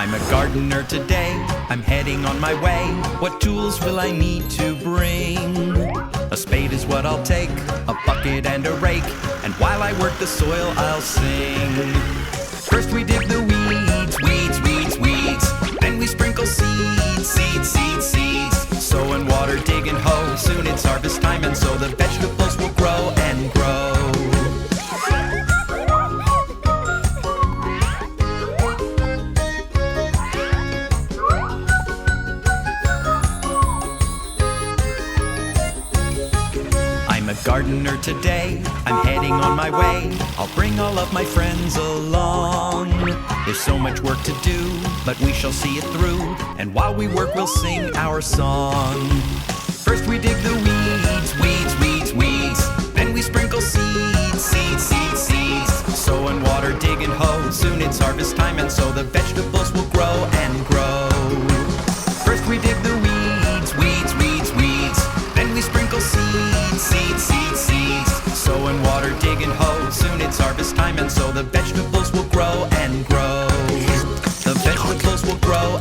I'm a gardener today, I'm heading on my way. What tools will I need to bring? A spade is what I'll take, a bucket and a rake, and while I work the soil I'll sing. First we dig the weeds, weeds, weeds, weeds. Then we sprinkle seeds, seeds, seeds, seeds. Sow and water, dig and hoe, soon it's harvest time, and so the vegetables will grow and grow. I'm a gardener today, I'm heading on my way. I'll bring all of my friends along. There's so much work to do, but we shall see it through, and while we work we'll sing our song. First we dig the weeds, weeds, weeds, weeds. Then we sprinkle seeds, seeds, seeds, seeds. Sow and water, dig and hoe, soon it's harvest time, and so the vegetables will grow and grow. First we dig the weeds, weeds, weeds, weeds. Then we sprinkle seeds, seeds, seeds, seeds. Sow and water, dig and hoe, soon it's harvest time, and so the vegetables will grow and grow. The vegetables will grow